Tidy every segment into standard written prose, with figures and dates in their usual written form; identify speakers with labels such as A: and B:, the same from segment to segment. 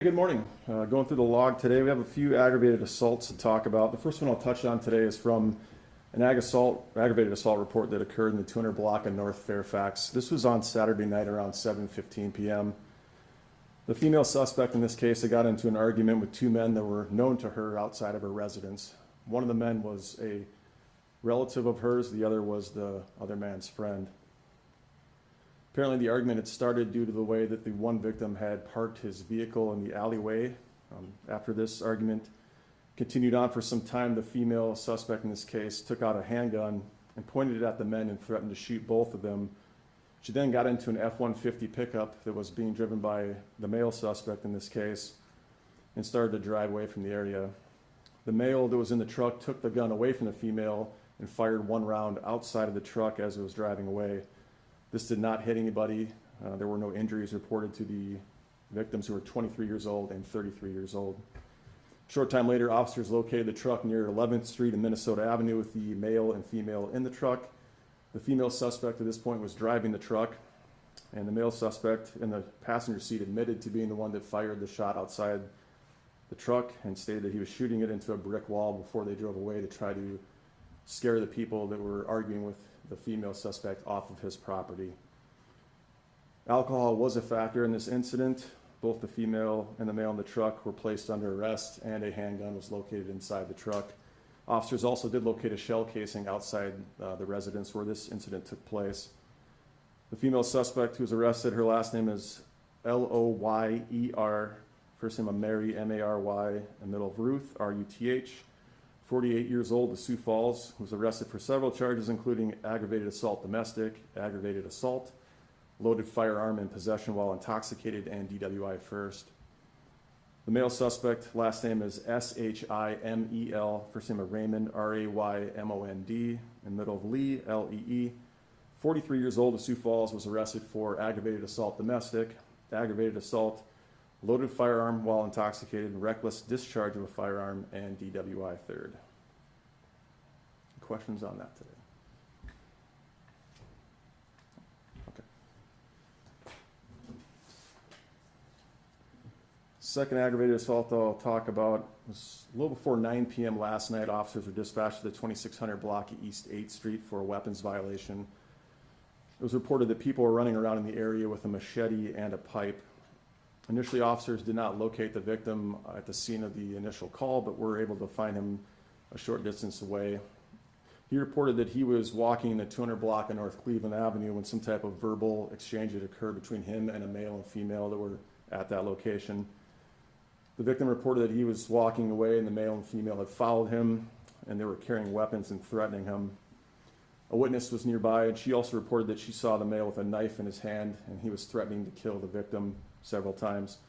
A: Good morning. Going through the log today, we have a few aggravated assaults to talk about. The first one I'll touch on today is from an aggravated assault report that occurred in the 200 block of North Fairfax. This was on Saturday night around 7:15 p.m. The female suspect in this case had got into an argument with two men that were known to her outside of her residence. One of the men was a relative of hers, the other was the other man's friend. Apparently the argument had started due to the way that the one victim had parked his vehicle in the alleyway. After this argument continued on for some time, the female suspect in this case took out a handgun and pointed it at the men and threatened to shoot both of them. She then got into an F-150 pickup that was being driven by the male suspect in this case and started to drive away from the area. The male that was in the truck took the gun away from the female and fired one round outside of the truck as it was driving away. This did not hit anybody. There were no injuries reported to the victims, who were 23 years old and 33 years old. A short time later, officers located the truck near 11th Street and Minnesota Avenue with the male and female in the truck. The female suspect at this point was driving the truck, and the male suspect in the passenger seat admitted to being the one that fired the shot outside the truck and stated that he was shooting it into a brick wall before they drove away to try to scare the people that were arguing with the female suspect off of his property. Alcohol was a factor in this incident. Both the female and the male in the truck were placed under arrest, and a handgun was located inside the truck. Officers also did locate a shell casing outside the residence where this incident took place. The female suspect who was arrested, her last name is Loyer, first name of Mary, Mary, and middle of Ruth, Ruth. 48 years old, of Sioux Falls, was arrested for several charges, including aggravated assault domestic, aggravated assault, loaded firearm in possession while intoxicated, and DWI first. The male suspect, last name is Shimel, first name of Raymond, Raymond, and middle of Lee, Lee. 43 years old, of Sioux Falls, was arrested for aggravated assault domestic, aggravated assault, loaded firearm while intoxicated, reckless discharge of a firearm, and DWI third. Questions on that today? Okay. Second aggravated assault I'll talk about was a little before 9 p.m. last night. Officers were dispatched to the 2600 block of East 8th Street for a weapons violation. It was reported that people were running around in the area with a machete and a pipe. Initially, officers did not locate the victim at the scene of the initial call, but were able to find him a short distance away. He reported that he was walking the 200 block of North Cleveland Avenue when some type of verbal exchange had occurred between him and a male and female that were at that location. The victim reported that he was walking away and the male and female had followed him, and they were carrying weapons and threatening him. A witness was nearby, and she also reported that she saw the male with a knife in his hand, and he was threatening to kill the victim several times.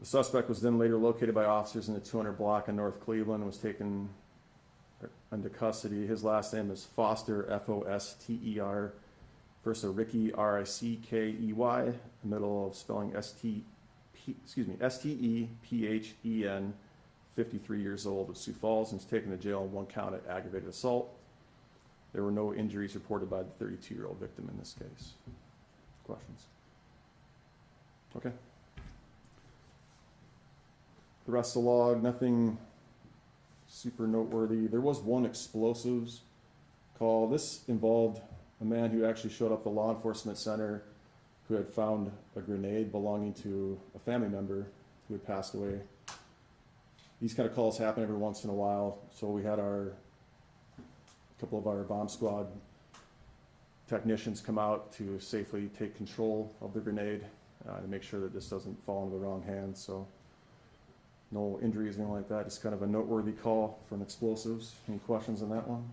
A: The suspect was then later located by officers in the 200 block in North Cleveland and was taken into custody. His last name is Foster, Foster, first a Ricky, Rickey, the middle of spelling Stephen, 53 years old, of Sioux Falls, and was taken to jail on one count of aggravated assault. There were no injuries reported by the 32-year-old victim in this case. Questions? Okay. The rest of the log, nothing super noteworthy. There was one explosives call. This involved a man who actually showed up at the law enforcement center who had found a grenade belonging to a family member who had passed away. These kind of calls happen every once in a while, so we had a couple of our bomb squad technicians come out to safely take control of the grenade to make sure that this doesn't fall into the wrong hands. So no injuries, anything like that. Just kind of a noteworthy call from explosives. Any questions on that one?